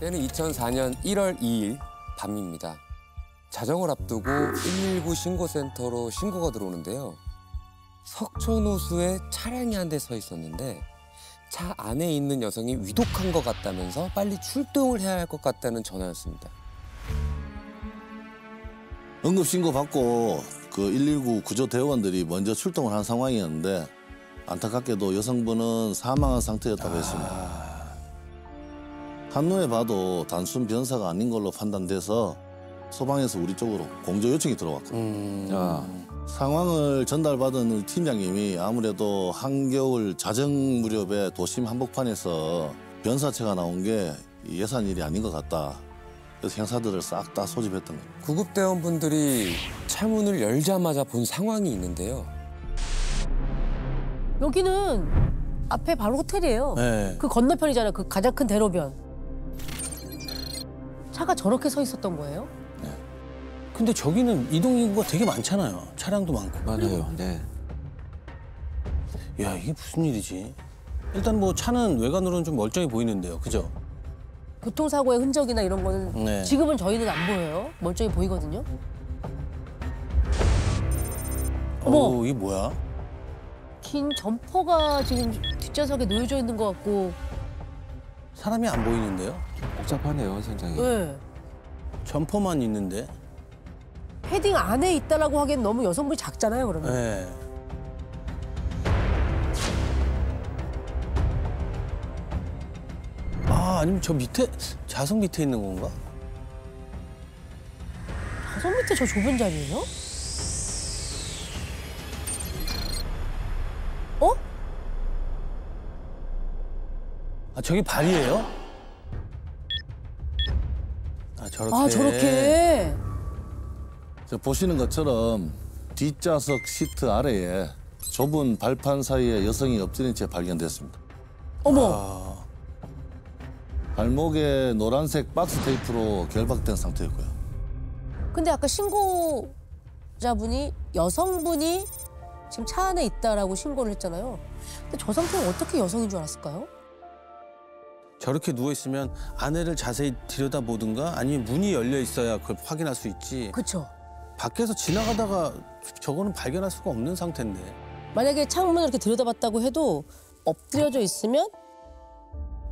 때는 2004년 1월 2일 밤입니다. 자정을 앞두고 119 신고센터로 신고가 들어오는데요. 석촌호수에 차량이 한 대 서 있었는데 차 안에 있는 여성이 위독한 것 같다면서 빨리 출동을 해야 할 것 같다는 전화였습니다. 응급신고 받고 그 119 구조대원들이 먼저 출동을 한 상황이었는데 안타깝게도 여성분은 사망한 상태였다고 했습니다. 한눈에 봐도 단순 변사가 아닌 걸로 판단돼서 소방에서 우리 쪽으로 공조 요청이 들어왔거든요. 상황을 전달받은 팀장님이 아무래도 한겨울 자정 무렵에 도심 한복판에서 변사체가 나온 게 예산 일이 아닌 것 같다. 그래서 형사들을 싹 다 소집했던 거예요. 구급대원분들이 차문을 열자마자 본 상황이 있는데요. 여기는 앞에 바로 호텔이에요. 네. 그 건너편이잖아요. 그 가장 큰 대로변. 차가 저렇게 서 있었던 거예요? 근데 저기는 이동인구가 되게 많잖아요. 차량도 많고. 맞아요. 네. 야, 이게 무슨 일이지? 일단 뭐 차는 외관으로는 좀 멀쩡해 보이는데요. 그죠? 교통사고의 흔적이나 이런 거는 네. 지금은 저희는 안 보여요. 멀쩡히 보이거든요. 어머! 이게 뭐야? 긴 점퍼가 지금 뒷좌석에 놓여져 있는 것 같고. 사람이 안 보이는데요? 복잡하네요, 현장이. 네. 점퍼만 있는데. 패딩 안에 있다라고 하기엔 너무 여성분이 작잖아요, 그러면. 네. 아니면 저 밑에, 좌석 밑에 있는 건가? 좌석 밑에 저 좁은 자리예요? 어? 저기 발이에요? 저렇게. 저렇게. 저 보시는 것처럼 뒷좌석 시트 아래에 좁은 발판 사이에 여성이 엎드린 채 발견됐습니다. 어머. 발목에 노란색 박스 테이프로 결박된 상태였고요. 근데 아까 신고자분이 여성분이 지금 차 안에 있다라고 신고를 했잖아요. 근데 저 상태는 어떻게 여성인 줄 알았을까요? 저렇게 누워있으면 아내를 자세히 들여다보든가 아니면 문이 열려 있어야 그걸 확인할 수 있지. 그렇죠. 밖에서 지나가다가 저거는 발견할 수가 없는 상태인데. 만약에 창문을 이렇게 들여다봤다고 해도 엎드려져 있으면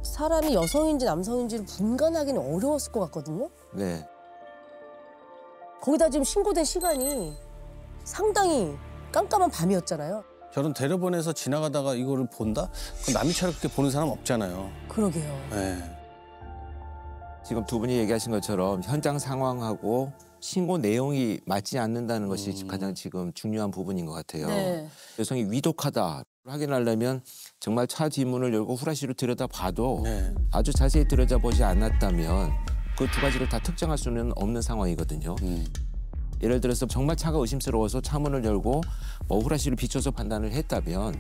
사람이 여성인지 남성인지를 분간하기는 어려웠을 것 같거든요. 네. 거기다 지금 신고된 시간이 상당히 깜깜한 밤이었잖아요. 저런 대로변에서 지나가다가 이거를 본다? 그럼 남의 차를 그렇게 보는 사람 없잖아요. 그러게요. 네. 지금 두 분이 얘기하신 것처럼 현장 상황하고 신고 내용이 맞지 않는다는 것이 가장 지금 중요한 부분인 것 같아요. 네. 여성이 위독하다 확인하려면 정말 차 뒷문을 열고 후라시로 들여다봐도 네. 아주 자세히 들여다보지 않았다면 그 두 가지를 다 특정할 수는 없는 상황이거든요. 예를 들어서 정말 차가 의심스러워서 차문을 열고 후라시를 비춰서 판단을 했다면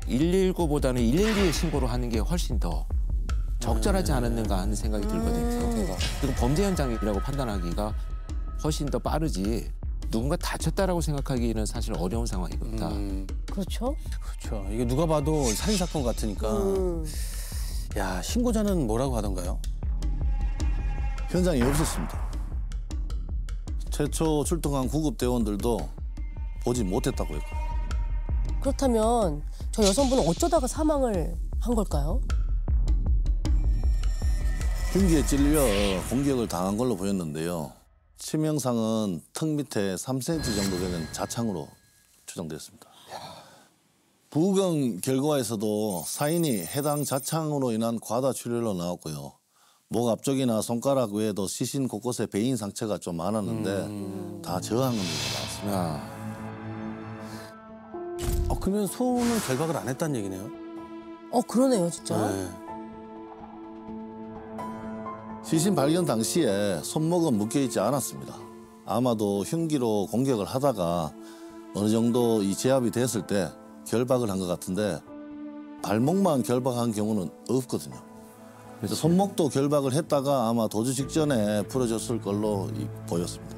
119보다는 112에 신고를 하는 게 훨씬 더 적절하지 않았는가 하는 생각이 들거든요. 그리고 범죄 현장이라고 판단하기가 훨씬 더 빠르지 누군가 다쳤다라고 생각하기는 사실 어려운 상황이거든요. 그렇죠. 그렇죠. 이게 누가 봐도 살인사건 같으니까. 야, 신고자는 뭐라고 하던가요? 현장에 없었습니다. 최초 출동한 구급대원들도 보지 못했다고 했고요. 그렇다면 저 여성분은 어쩌다가 사망을 한 걸까요? 흉기에 찔려 공격을 당한 걸로 보였는데요. 치명상은 턱 밑에 3cm 정도 되는 자창으로 추정됐습니다. 부검 결과에서도 사인이 해당 자창으로 인한 과다 출혈로 나왔고요. 목 앞쪽이나 손가락 외에도 시신 곳곳에 베인 상처가 좀 많았는데 다 저항으로 나왔습니다. 그러면 손은 결박을 안 했다는 얘기네요. 그러네요, 진짜. 네. 시신 발견 당시에 손목은 묶여있지 않았습니다. 아마도 흉기로 공격을 하다가 어느 정도 이 제압이 됐을 때 결박을 한 것 같은데 발목만 결박한 경우는 없거든요. 그래서 손목도 결박을 했다가 아마 도주 직전에 풀어졌을 걸로 보였습니다.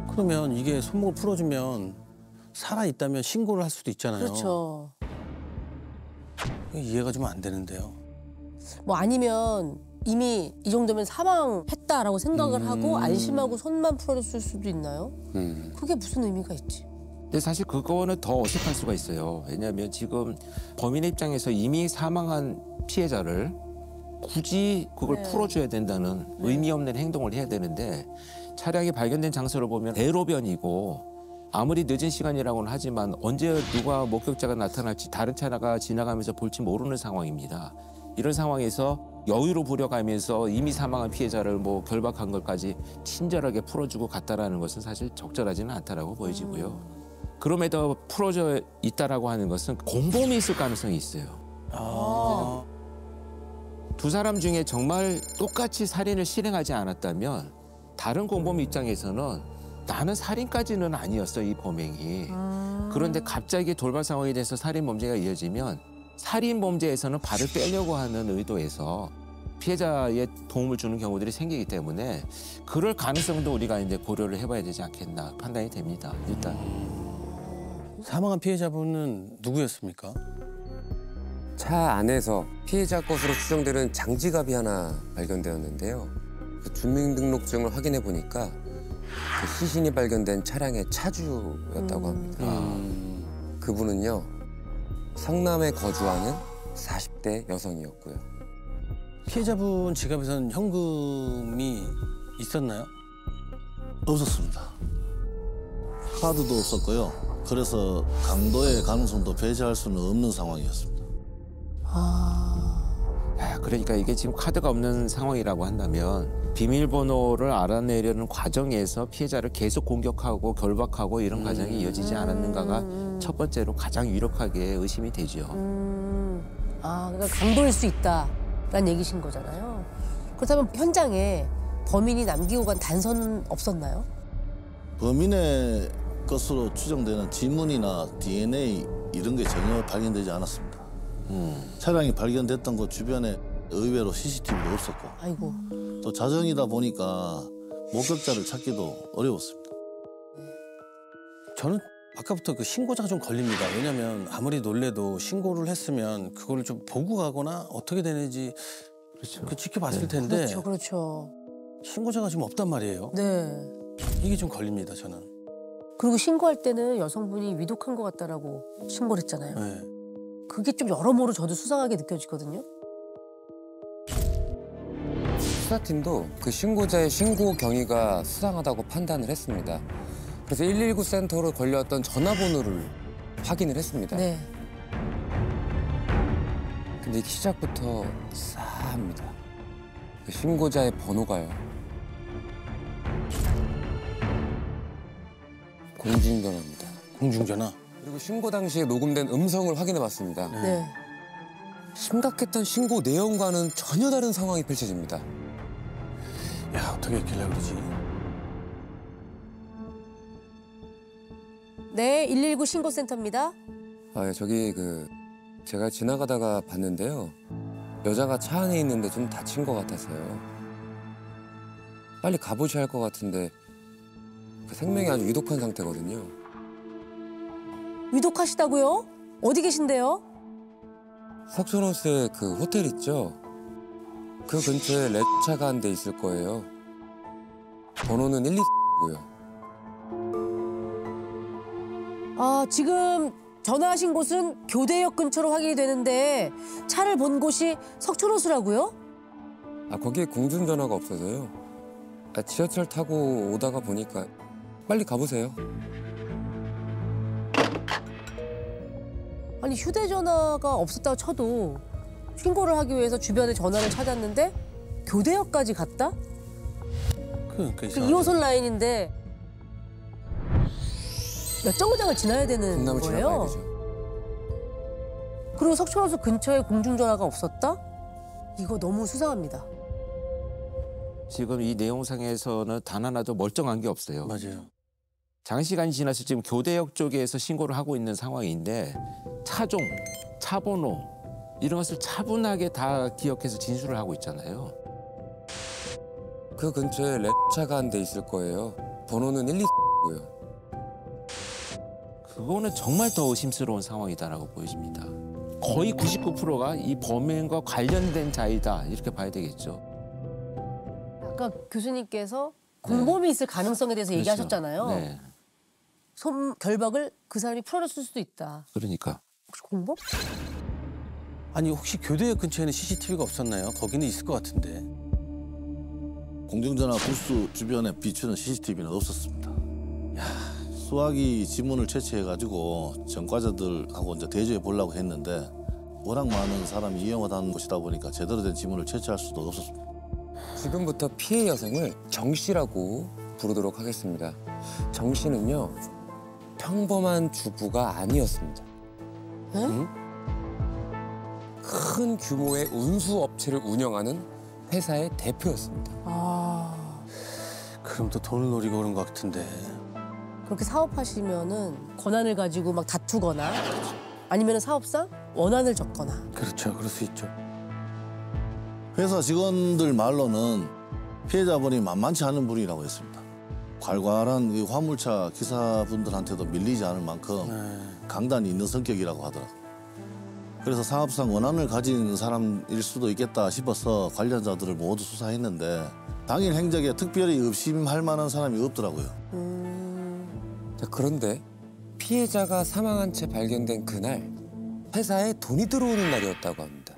그러면 이게 손목을 풀어주면 살아있다면 신고를 할 수도 있잖아요. 그렇죠. 이해가 좀 안 되는데요. 뭐 아니면 이미 이 정도면 사망했다라고 생각을 하고 안심하고 손만 풀어줬을 수도 있나요? 그게 무슨 의미가 있지? 근데 사실 그거는 더 어색할 수가 있어요. 왜냐하면 지금 범인의 입장에서 이미 사망한 피해자를 굳이 그걸 네. 풀어줘야 된다는 의미 없는 행동을 해야 되는데 차량이 발견된 장소를 보면 대로변이고 아무리 늦은 시간이라고는 하지만 언제 누가 목격자가 나타날지 다른 차가 지나가면서 볼지 모르는 상황입니다. 이런 상황에서 여유로 부려가면서 이미 사망한 피해자를 뭐 결박한 것까지 친절하게 풀어주고 갔다라는 것은 사실 적절하지는 않다라고 보여지고요. 그럼에도 풀어져 있다라고 하는 것은 공범이 있을 가능성이 있어요. 두 사람 중에 정말 똑같이 살인을 실행하지 않았다면 다른 공범 입장에서는 나는 살인까지는 아니었어, 이 범행이. 그런데 갑자기 돌발 상황이 돼서 살인 범죄가 이어지면 살인 범죄에서는 발을 빼려고 하는 의도에서 피해자의 도움을 주는 경우들이 생기기 때문에 그럴 가능성도 우리가 이제 고려를 해봐야 되지 않겠나 판단이 됩니다. 일단. 사망한 피해자분은 누구였습니까? 차 안에서 피해자 것으로 추정되는 장지갑이 하나 발견되었는데요. 그 주민등록증을 확인해 보니까 그 시신이 발견된 차량의 차주였다고 합니다. 그분은요, 성남에 거주하는 40대 여성이었고요. 피해자분 지갑에서는 현금이 있었나요? 없었습니다. 카드도 없었고요. 그래서 강도의 가능성도 배제할 수는 없는 상황이었습니다. 그러니까 이게 지금 카드가 없는 상황이라고 한다면 비밀번호를 알아내려는 과정에서 피해자를 계속 공격하고 결박하고 이런 과정이 이어지지 않았는가가 첫 번째로 가장 유력하게 의심이 되죠. 그러니까 강도일 수 있다라는 얘기신 거잖아요. 그렇다면 현장에 범인이 남기고 간 단서는 없었나요? 범인의 것으로 추정되는 지문이나 DNA 이런 게 전혀 발견되지 않았습니다. 차량이 발견됐던 곳 주변에 의외로 CCTV도 없었고 아이고. 또 자정이다 보니까 목격자를 찾기도 어려웠습니다. 저는 아까부터 그 신고자가 좀 걸립니다. 왜냐면 아무리 놀래도 신고를 했으면 그걸 좀 보고 가거나 어떻게 되는지 그 지켜봤을 텐데 그렇죠, 그렇죠. 신고자가 지금 없단 말이에요. 네. 이게 좀 걸립니다, 저는. 그리고 신고할 때는 여성분이 위독한 것 같다라고 신고를 했잖아요. 네. 그게 좀 여러모로 저도 수상하게 느껴지거든요. 수사팀도 그 신고자의 신고 경위가 수상하다고 판단을 했습니다. 그래서 119 센터로 걸려왔던 전화번호를 확인을 했습니다. 네. 근데 시작부터 싸합니다. 그 신고자의 번호가요. 공중전화입니다. 공중전화. 그리고 신고 당시에 녹음된 음성을 확인해봤습니다. 네. 심각했던 신고 내용과는 전혀 다른 상황이 펼쳐집니다. 야, 어떻게 했길래 그러지? 네, 119 신고센터입니다. 저기 제가 지나가다가 봤는데요. 여자가 차 안에 있는데 좀 다친 것 같아서요. 빨리 가보셔야 할 것 같은데 그 생명이 아주 위독한 상태거든요. 위독하시다고요? 어디 계신데요? 석촌호수에 그 호텔 있죠? 그 근처에 레차가 한 대 있을 거예요. 번호는 129고요. 지금 전화하신 곳은 교대역 근처로 확인이 되는데 차를 본 곳이 석촌호수라고요? 거기에 공중전화가 없어서요. 지하철 타고 오다가 보니까 빨리 가보세요. 아니 휴대전화가 없었다고 쳐도 신고를 하기 위해서 주변에 전화를 찾았는데 교대역까지 갔다? 그러니까 그 이상하죠. 2호선 라인인데 몇 정거장을 지나야 되는 강남을 지나가야 거예요? 되죠. 그리고 석촌호수 근처에 공중전화가 없었다? 이거 너무 수상합니다. 지금 이 내용상에서는 단 하나도 멀쩡한 게 없어요. 맞아요. 장시간이 지나서 지금 교대역 쪽에서 신고를 하고 있는 상황인데 차종, 차번호 이런 것을 차분하게 다 기억해서 진술을 하고 있잖아요. 그 근처에 레차가 한 대 있을 거예요. 번호는 129고요. 그거는 정말 더 의심스러운 상황이다라고 보여집니다. 거의 99%가 이 범행과 관련된 자이다 이렇게 봐야 되겠죠. 아까 교수님께서 공범이 있을 가능성에 대해서 얘기하셨잖아요. 네. 손 결박을 그 사람이 풀어줬을 수도 있다. 그러니까. 혹시 공범? 아니 혹시 교대 근처에는 CCTV가 없었나요? 거기는 있을 것 같은데. 공중전화 부스 주변에 비추는 CCTV는 없었습니다. 수학이 지문을 채취해가지고 전과자들하고 이제 대조해 보려고 했는데 워낙 많은 사람이 이용하는 곳이다 보니까 제대로 된 지문을 채취할 수도 없었습니다. 지금부터 피해 여성을 정 씨라고 부르도록 하겠습니다. 정 씨는요, 평범한 주부가 아니었습니다. 응? 큰 규모의 운수 업체를 운영하는 회사의 대표였습니다. 아, 그럼 또 돈을 노리고 그런 것 같은데. 그렇게 사업하시면은 권한을 가지고 막 다투거나 아니면 사업상 원한을 적거나. 그렇죠. 그럴 수 있죠. 회사 직원들 말로는 피해자분이 만만치 않은 분이라고 했습니다. 괄괄한 이 화물차 기사분들한테도 밀리지 않을 만큼 강단이 있는 성격이라고 하더라고요. 그래서 사업상 원한을 가진 사람일 수도 있겠다 싶어서 관련자들을 모두 수사했는데 당일 행적에 특별히 의심할 만한 사람이 없더라고요. 자, 그런데 피해자가 사망한 채 발견된 그날 회사에 돈이 들어오는 날이었다고 합니다.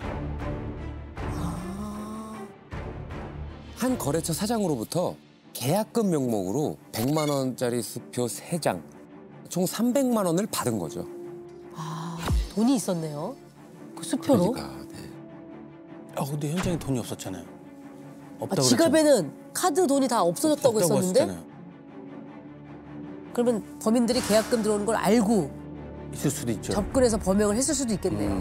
한 거래처 사장으로부터 계약금 명목으로 100만 원짜리 수표 3장, 총 300만 원을 받은 거죠. 아, 돈이 있었네요. 그 수표로. 그러니까, 네. 근데 현장에 돈이 없었잖아요. 아, 없다고 지갑에는 카드 돈이 다 없어졌다고 없다고 했었는데 했었잖아요. 그러면 범인들이 계약금 들어오는 걸 알고 있을 수도 있죠. 접근해서 범행을 했을 수도 있겠네요.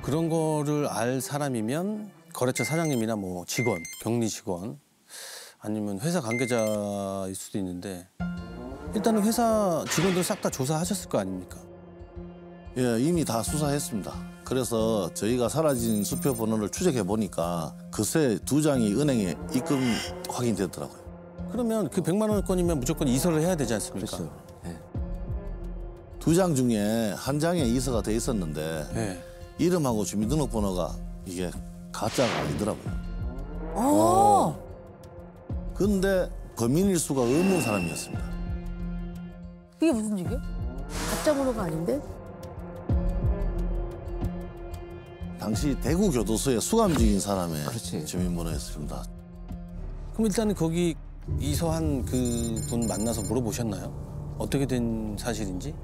그런 거를 알 사람이면 거래처 사장님이나 뭐 직원, 격리 직원 아니면 회사 관계자일 수도 있는데 일단은 회사 직원들 싹 다 조사하셨을 거 아닙니까? 예, 이미 다 수사했습니다. 그래서 저희가 사라진 수표 번호를 추적해 보니까 그새 2장이 은행에 입금 확인됐더라고요. 그러면 그 100만 원권이면 무조건 이설을 해야 되지 않습니까? 그렇죠. 네. 2장 중에 한 장에 이서가 돼 있었는데 네. 이름하고 주민등록번호가 이게 가짜가 아니더라고요. 아, 근데 범인일 수가 없는 사람이었습니다. 이게 무슨 얘기야? 가짜 번호가 아닌데? 당시 대구 교도소에 수감 중인 사람의 그렇지. 주민번호였습니다. 그럼 일단은 거기 이서한 그분 만나서 물어보셨나요? 어떻게 된 사실인지?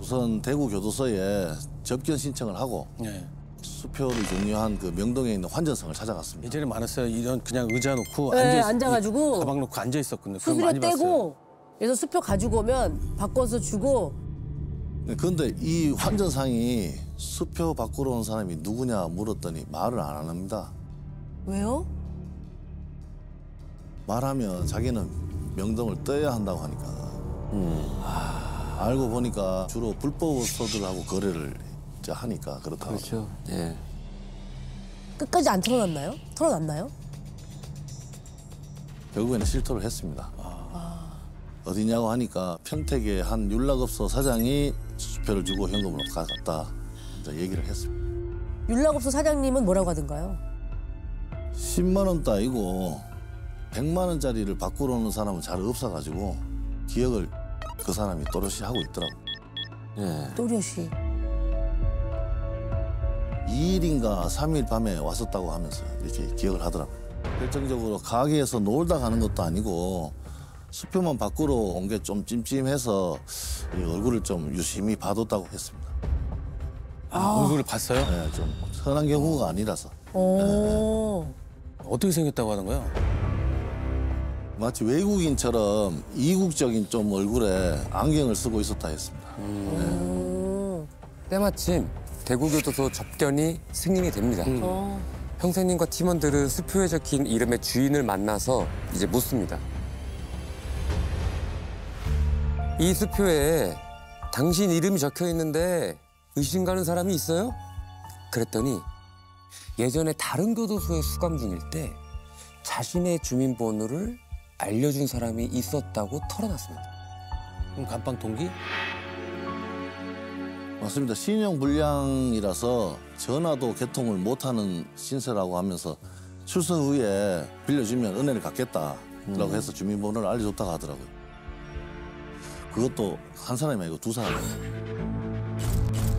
우선 대구 교도소에 접견 신청을 하고 네. 수표를 종료한 그 명동에 있는 환전성을 찾아갔습니다. 예전에 많았어요. 이런 그냥 의자 놓고 네, 앉아 앉아가지고 가방 놓고 앉아 있었거든요. 그거 수수료 많이 봤어요. 떼고 그래서 수표 가지고 오면 바꿔서 주고. 그런데 이 환전상이 수표 바꾸러 온 사람이 누구냐 물었더니 말을 안 합니다. 왜요? 말하면 자기는 명동을 떠야 한다고 하니까. 알고 보니까 주로 불법 업소들하고 거래를 이제 하니까 그렇다고. 그렇죠. 네. 끝까지 안 털어놨나요? 털어놨나요? 결국에는 실토를 했습니다. 어디냐고 하니까 평택의 한 율락업소 사장이 수표를 주고 현금으로 가져갔다 이제 얘기를 했습니다. 율락업소 사장님은 뭐라고 하던가요? 10만 원 따이고 100만 원짜리를 바꾸러 오는 사람은 잘 없어가지고 기억을 그 사람이 또렷이 하고 있더라고요. 네. 또렷이. 2일인가 3일 밤에 왔었다고 하면서 이렇게 기억을 하더라고요. 결정적으로 가게에서 놀다 가는 것도 아니고 수표만 바꾸러 온 게 좀 찜찜해서 이 얼굴을 좀 유심히 봐뒀다고 했습니다. 얼굴을 봤어요? 네, 좀 흔한 경우가 아니라서 오. 어떻게 생겼다고 하는 거예요? 마치 외국인처럼 이국적인 좀 얼굴에 안경을 쓰고 있었다 했습니다. 때마침 대구교도소 접견이 승인이 됩니다. 형사님과 팀원들은 수표에 적힌 이름의 주인을 만나서 이제 묻습니다. 이 수표에 당신 이름이 적혀 있는데 의심 가는 사람이 있어요? 그랬더니 예전에 다른 교도소에 수감 중일 때 자신의 주민번호를 알려준 사람이 있었다고 털어놨습니다. 그럼 감방 동기? 맞습니다. 신용 불량이라서 전화도 개통을 못하는 신세라고 하면서 출소 후에 빌려주면 은혜를 갚겠다라고 해서 주민번호를 알려줬다고 하더라고요. 그것도 한 사람이 아니고 두 사람.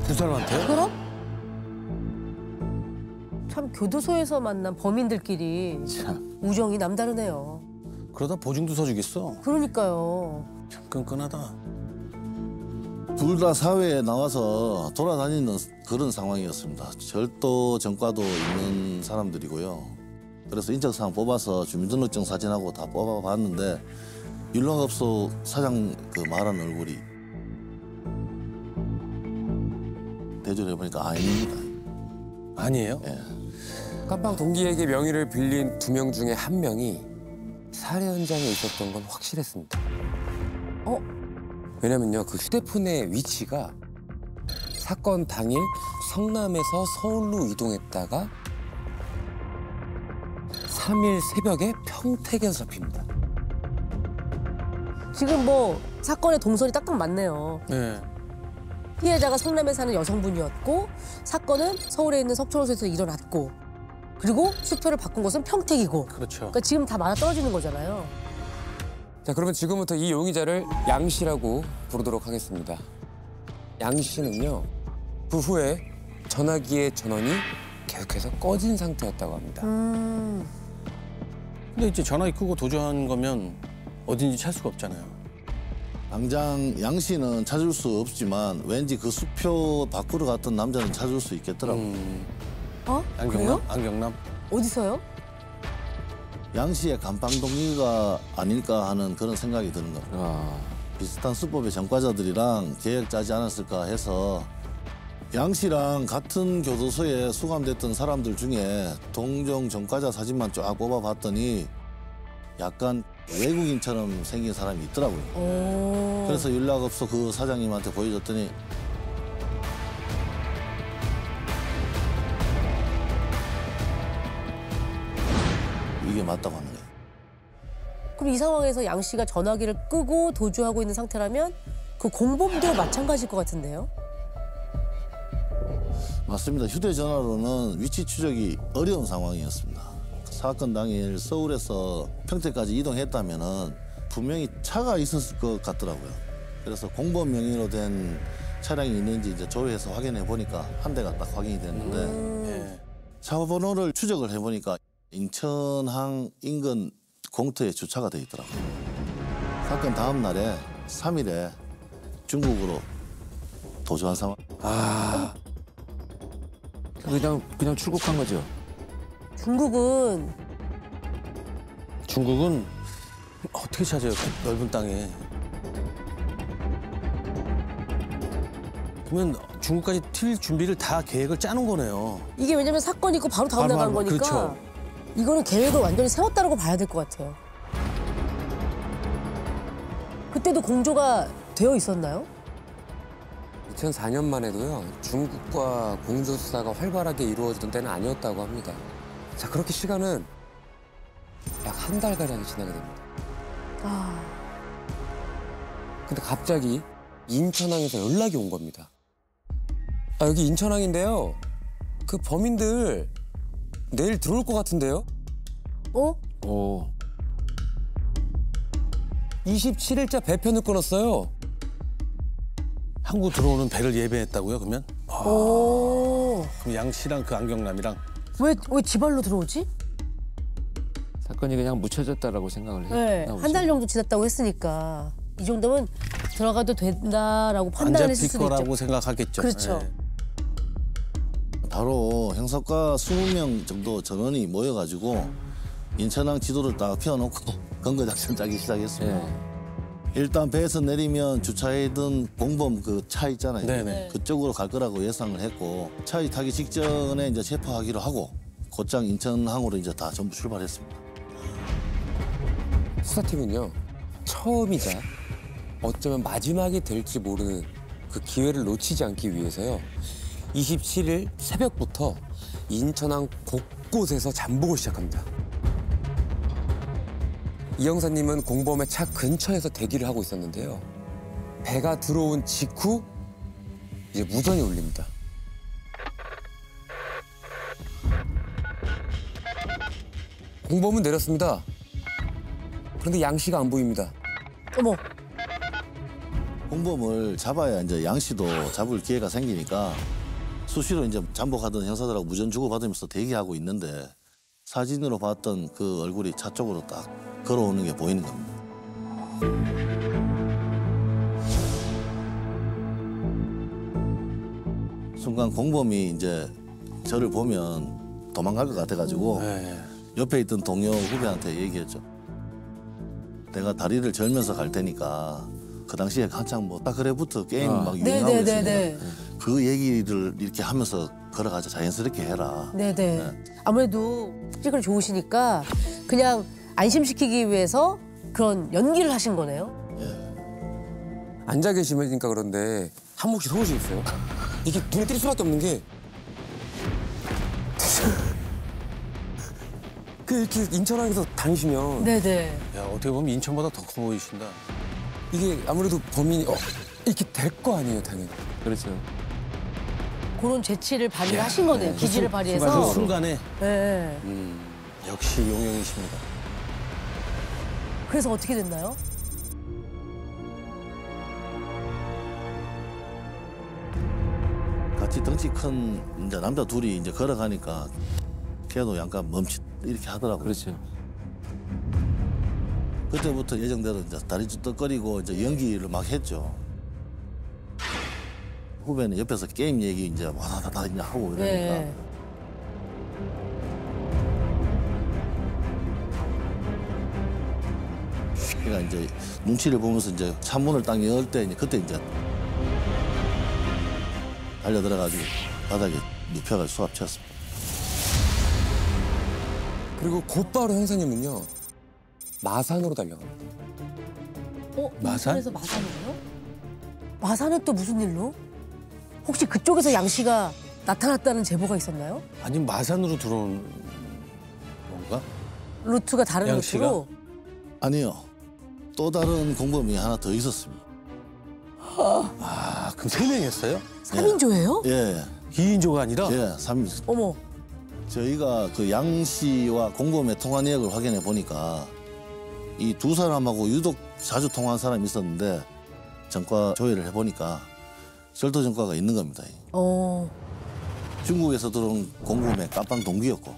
두 사람한테? 그럼? 참 교도소에서 만난 범인들끼리 참. 우정이 남다르네요. 그러다 보증도 서주겠어. 그러니까요. 참 끈끈하다. 둘 다 사회에 나와서 돌아다니는 그런 상황이었습니다. 절도 전과도 있는 사람들이고요. 그래서 인적사항 뽑아서 주민등록증 사진하고 다 뽑아봤는데 율락업소 사장 그 말한 얼굴이 대조를 해보니까 아닙니다. 아니에요? 예. 깜빵 동기에게 명의를 빌린 2명 중에 1명이 살해 현장에 있었던 건 확실했습니다. 왜냐면요, 그 휴대폰의 위치가 사건 당일 성남에서 서울로 이동했다가 3일 새벽에 평택에서 잡힙니다. 지금 뭐 사건의 동선이 딱딱 맞네요. 네. 피해자가 성남에 사는 여성분이었고 사건은 서울에 있는 석촌호수에서 일어났고 그리고 수표를 바꾼 곳은 평택이고 그렇죠. 그러니까 지금 다 맞아떨어지는 거잖아요. 자, 그러면 지금부터 이 용의자를 양 씨라고 부르도록 하겠습니다. 양 씨는요, 그 후에 전화기의 전원이 계속해서 꺼진 상태였다고 합니다. 근데 이제 전화기 끄고 도주한 거면 어딘지 찾을 수가 없잖아요. 당장 양 씨는 찾을 수 없지만 왠지 그 수표 바꾸러 갔던 남자는 찾을 수 있겠더라고요. 어? 안경남? 그래요? 안경남? 어디서요? 양 씨의 감방 동기가 아닐까 하는 그런 생각이 드는 겁니다. 아, 비슷한 수법의 전과자들이랑 계획 짜지 않았을까 해서 양 씨랑 같은 교도소에 수감됐던 사람들 중에 동종 전과자 사진만 쫙 뽑아봤더니 약간 외국인처럼 생긴 사람이 있더라고요. 오. 그래서 연락업소 그 사장님한테 보여줬더니 이게 맞다고 하는 거예요. 그럼 이 상황에서 양 씨가 전화기를 끄고 도주하고 있는 상태라면 그 공범도 마찬가지일 것 같은데요? 맞습니다. 휴대전화로는 위치 추적이 어려운 상황이었습니다. 사건 당일 서울에서 평택까지 이동했다면은 분명히 차가 있었을 것 같더라고요. 그래서 공범 명의로 된 차량이 있는지 이제 조회해서 확인해 보니까 한 대가 딱 확인이 됐는데 예. 차 번호를 추적을 해보니까 인천항 인근 공터에 주차가 돼 있더라고요. 사건 다음 날에 3일에 중국으로 도주한 상황. 아, 그냥 출국한 거죠. 중국은 어떻게 찾아요? 그 넓은 땅에. 그러면 중국까지 튈 준비를 다 계획을 짜는 거네요. 이게 왜냐면 사건이 있고 바로 다음 날 가는 바로, 거니까 그렇죠. 이거는 계획을 완전히 세웠다고 봐야 될 것 같아요. 그때도 공조가 되어 있었나요? 2004년만 해도요, 중국과 공조 수사가 활발하게 이루어지던 때는 아니었다고 합니다. 자, 그렇게 시간은 약 한 달가량이 지나게 됩니다. 아, 근데 갑자기 인천항에서 연락이 온 겁니다. 아, 여기 인천항인데요. 그 범인들 내일 들어올 것 같은데요? 어? 오, 27일자 배편을 끊었어요. 한국 들어오는 배를 예배했다고요? 그러면? 오. 그럼 양 씨랑 그 안경남이랑 왜 지발로 들어오지? 사건이 그냥 묻혀졌다라고 생각을 네, 했나 한 달 정도 지났다고 했으니까 이 정도면 들어가도 된다라고 안 판단을 했을 잡힐 수도 거라고 있죠. 생각하겠죠. 그렇죠. 예. 바로 형사과 20명 정도 전원이 모여가지고 인천항 지도를 딱 펴놓고 검거작전 짜기 시작했습니다. 예. 일단 배에서 내리면 주차해둔 공범 그 차 있잖아요. 네네. 그쪽으로 갈 거라고 예상을 했고 차에 타기 직전에 이제 체포하기로 하고 곧장 인천항으로 이제 다 전부 출발했습니다. 수사팀은요, 처음이자 어쩌면 마지막이 될지 모르는 그 기회를 놓치지 않기 위해서요, 27일 새벽부터 인천항 곳곳에서 잠복을 시작합니다. 이 형사님은 공범의 차 근처에서 대기를 하고 있었는데요. 배가 들어온 직후 이제 무전이 울립니다. 공범은 내렸습니다. 그런데 양 씨가 안 보입니다. 어머, 공범을 잡아야 이제 양 씨도 잡을 기회가 생기니까 수시로 이제 잠복하던 형사들하고 무전 주고받으면서 대기하고 있는데 사진으로 봤던 그 얼굴이 차 쪽으로 딱 걸어오는 게 보이는 겁니다. 순간 공범이 이제 저를 보면 도망갈 것 같아가지고 네. 옆에 있던 동료 후배한테 얘기했죠. 내가 다리를 절면서 갈 테니까 그 당시에 한창 뭐 스타크래프트 게임 막 유행하고 있으니까 네네네네. 그 얘기를 이렇게 하면서 걸어가자 자연스럽게 해라. 네네. 아무래도 찍을 좋으시니까 그냥 안심시키기 위해서 그런 연기를 하신 거네요. 앉아 계시니까 그런데 한몫이 서우시겠어요? 이게 눈에 띌 수밖에 없는 게 그 이렇게 인천항에서 다니시면 네네. 야, 어떻게 보면 인천보다 더 커 보이신다. 이게 아무래도 범인이 이렇게 될 거 아니에요, 당연히. 그렇죠. 그런 재치를 발휘하신 거네요. 기지를 발휘해서. 그 순간에 네. 역시 용영이십니다. 그래서 어떻게 됐나요? 같이 덩치 큰 이제 남자 둘이 이제 걸어가니까 걔도 약간 멈칫 이렇게 하더라고요. 그렇죠. 그때부터 예정대로 이제 다리 쭈떡거리고 이제 연기를 막 했죠. 후배는 옆에서 게임 얘기 이제 와다다다 이제 하고 이러니까 네. 걔가 이제 눈치를 보면서 이제 창문을 딱 열 때 이제 그때 이제 달려 들어가지고 바닥에 눕혀가지고 수압쳤습니다. 그리고 곧바로 형사님은요 마산으로 달려갑니다. 마산? 인천에서 마산이에요? 마산은 또 무슨 일로? 혹시 그쪽에서 양 씨가 나타났다는 제보가 있었나요? 아니 마산으로 들어온 건가? 루트가 다른 양 루트로? 아니요. 또 다른 공범이 하나 더 있었습니다. 아, 그럼 3명이었어요? 3인조예요? 예, 2인조가 아니라? 예, 3. 어머, 저희가 그 양 씨와 공범의 통화 내역을 확인해 보니까 이 두 사람하고 유독 자주 통화한 사람이 있었는데 전과 조회를 해보니까 절도 전과가 있는 겁니다. 중국에서 들어온 공범의 깜빵 동기였고.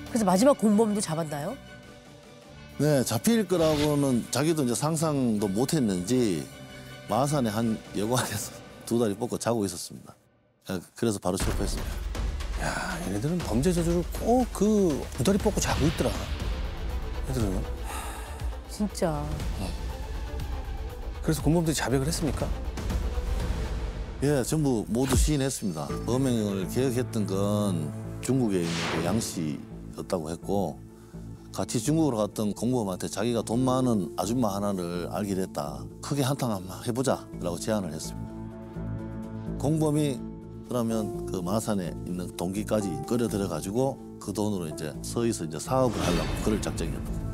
그래서 마지막 공범도 잡았나요? 네, 잡힐 거라고는 자기도 이제 상상도 못했는지 마산의 한 여관에서 두 다리 뻗고 자고 있었습니다. 그래서 바로 체포했습니다. 야, 얘네들은 범죄 저주를 꼭 그 무다리 뻗고 자고 있더라. 얘들은. 진짜. 그래서 공범들이 자백을 했습니까? 예, 전부 모두 시인했습니다. 범행을 계획했던 건 중국에 있는 그 양 씨였다고 했고 같이 중국으로 갔던 공범한테 자기가 돈 많은 아줌마 하나를 알게 됐다. 크게 한탕 한번 해보자라고 제안을 했습니다. 공범이 그러면 그 마산에 있는 동기까지 끌어 들여가지고 그 돈으로 이제 서에서 이제 사업을 하려고 그럴 작정이었다.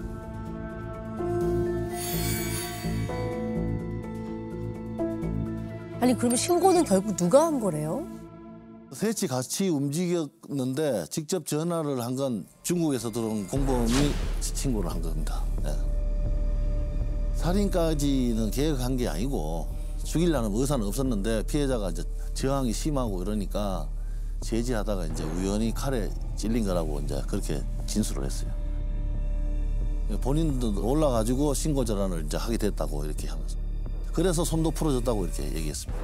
아니 그러면 신고는 결국 누가 한 거래요? 셋이 같이 움직였는데 직접 전화를 한 건 중국에서 들어온 공범이 신고를 한 겁니다. 예. 살인까지는 계획한 게 아니고 죽이려는 의사는 없었는데 피해자가 이제 저항이 심하고 이러니까 제지하다가 이제 우연히 칼에 찔린 거라고 이제 그렇게 진술을 했어요. 본인도 올라가지고 신고 전환을 이제 하게 됐다고 이렇게 하면서 그래서 손도 풀어졌다고 이렇게 얘기했습니다.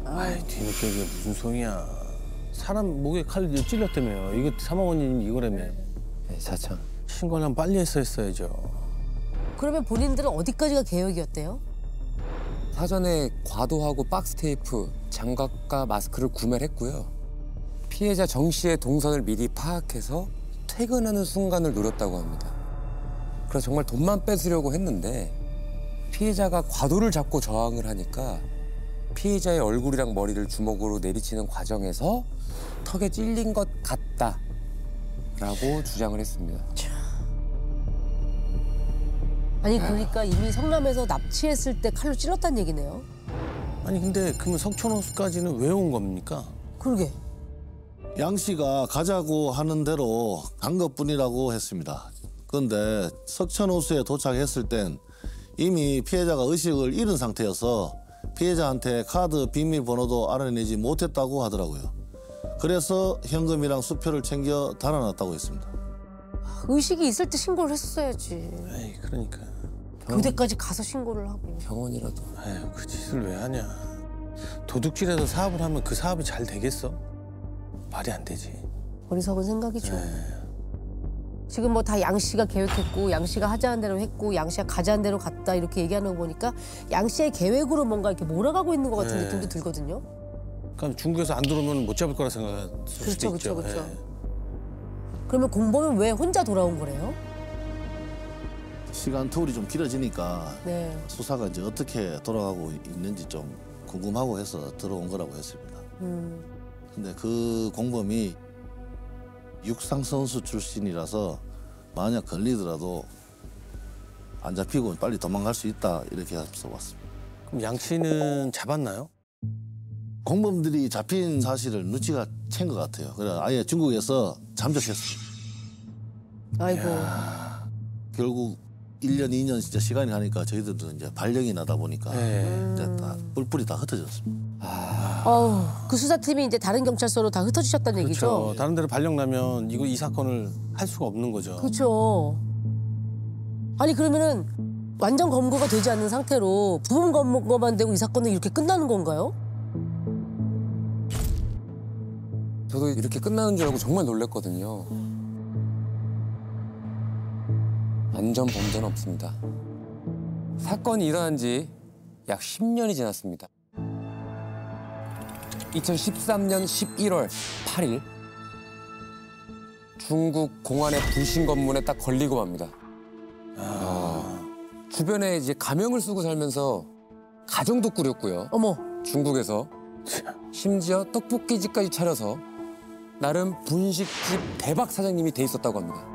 아이, 뒤늦게 이게 무슨 소리야. 사람 목에 칼 찔렸다며요. 이게 사망 원인이 이거라며. 네, 사참. 신고를 하면 빨리 했어야죠. 그러면 본인들은 어디까지가 계획이었대요? 사전에 과도하고 박스 테이프, 장갑과 마스크를 구매를 했고요. 피해자 정 씨의 동선을 미리 파악해서 퇴근하는 순간을 노렸다고 합니다. 그래서 정말 돈만 뺏으려고 했는데 피해자가 과도를 잡고 저항을 하니까 피해자의 얼굴이랑 머리를 주먹으로 내리치는 과정에서 턱에 찔린 것 같다라고 주장을 했습니다. 아니 그러니까 이미 성남에서 납치했을 때 칼로 찔렀다는 얘기네요. 아니 근데 그러면 석촌호수까지는 왜 온 겁니까? 그러게. 양 씨가 가자고 하는 대로 간 것뿐이라고 했습니다. 그런데 석천호수에 도착했을 땐 이미 피해자가 의식을 잃은 상태여서 피해자한테 카드 비밀번호도 알아내지 못했다고 하더라고요. 그래서 현금이랑 수표를 챙겨 달아났다고 했습니다. 의식이 있을 때 신고를 했어야지. 에이 그러니까. 교대까지 가서 신고를 하고. 병원이라도. 에휴 그 짓을 왜 하냐. 도둑질해서 사업을 하면 그 사업이 잘 되겠어? 말이 안 되지. 어리석은 생각이죠. 지금 뭐 다 양 씨가 계획했고 양 씨가 하자는 대로 했고 양 씨가 가자는 대로 갔다 이렇게 얘기하는 거 보니까 양 씨의 계획으로 뭔가 이렇게 몰아가고 있는 것 같은 네. 느낌도 들거든요. 그럼 중국에서 안 들어오면 못 잡을 거라 생각할 수도 그렇죠, 있죠. 그렇죠, 그렇죠. 예. 그러면 공범은 왜 혼자 돌아온 거래요? 시간 터울이 좀 길어지니까 네. 수사가 이제 어떻게 돌아가고 있는지 좀 궁금하고 해서 들어온 거라고 했습니다. 근데 그 공범이 육상 선수 출신이라서 만약 걸리더라도 안 잡히고 빨리 도망갈 수 있다 이렇게 해서 왔습니다. 그럼 양 씨는 잡았나요? 공범들이 잡힌 사실을 눈치가 챈 것 같아요. 그래 아예 중국에서 잠적했습니다. 아이고. 결국 1년, 2년 진짜 시간이 가니까 저희들도 이제 발령이 나다 보니까 네. 이제 다 뿔뿔이 다 흩어졌습니다. 그 수사팀이 이제 다른 경찰서로 다 흩어지셨다는 얘기죠? 그렇죠. 다른 데로 발령 나면 이 사건을 할 수가 없는 거죠. 그렇죠. 아니 그러면은 완전 검거가 되지 않는 상태로 부분 검거만 되고 이 사건은 이렇게 끝나는 건가요? 저도 이렇게 끝나는 줄 알고 정말 놀랐거든요. 완전 범죄는 없습니다. 사건이 일어난 지 약 10년이 지났습니다. 2013년 11월 8일 중국 공안의 불신 검문에 딱 걸리고 맙니다. 주변에 이제 가명을 쓰고 살면서 가정도 꾸렸고요. 어머. 중국에서 심지어 떡볶이집까지 차려서 나름 분식집 대박 사장님이 돼 있었다고 합니다.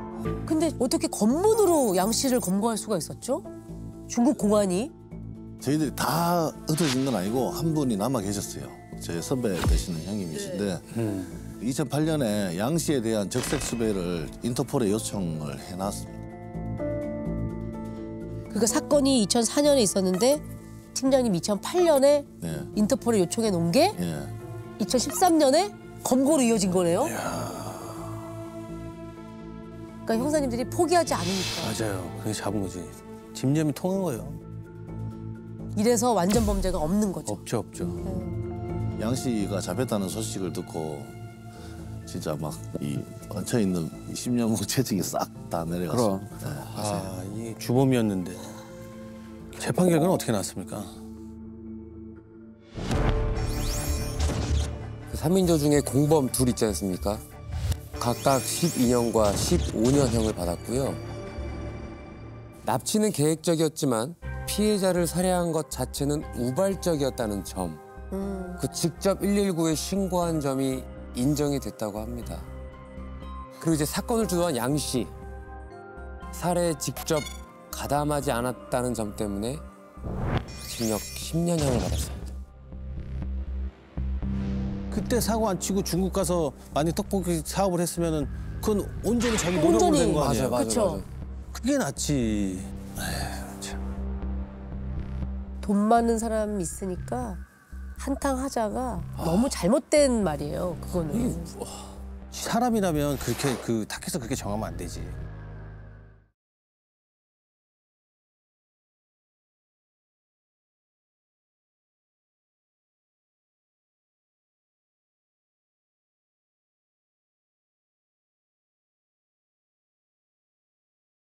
근데 어떻게 검문으로 양 씨를 검거할 수가 있었죠? 중국 공안이? 저희들이 다 흩어진 건 아니고 한 분이 남아 계셨어요. 제 선배 되시는 형님이신데 2008년에 양 씨에 대한 적색 수배를 인터폴에 요청을 해놨습니다. 그러니까 사건이 2004년에 있었는데 팀장님 2008년에 네. 인터폴에 요청해 놓은 게 예. 2013년에 검거로 이어진 거네요? 그러니까 형사님들이 포기하지 않으니까. 맞아요. 그게 잡은 거지. 집념이 통한 거예요. 이래서 완전 범죄가 없는 거죠. 없죠, 없죠. 양 씨가 잡혔다는 소식을 듣고 진짜 막 이 얹혀 있는 10년 묵 체증이 싹 다 내려갔습니다. 네. 아, 이 주범이었는데. 재판 결과는 어떻게 났습니까? 그 3인조 중에 공범 둘 있지 않습니까? 각각 12년과 15년형을 받았고요. 납치는 계획적이었지만 피해자를 살해한 것 자체는 우발적이었다는 점, 그 직접 119에 신고한 점이 인정이 됐다고 합니다. 그리고 이제 사건을 주도한 양 씨, 살해에 직접 가담하지 않았다는 점 때문에 징역 10년형을 받았습니다. 그때 사고 안 치고 중국 가서 만약 떡볶이 사업을 했으면은 그건 온전히 자기 노력으로 온전히. 된 거 아니에요? 맞아요, 그쵸. 맞아요. 그게 낫지. 에휴, 참. 돈 많은 사람이 있으니까 한탕 하자가 너무 잘못된 말이에요. 그거는. 사람이라면 그렇게 그 탁해서 그렇게 정하면 안 되지.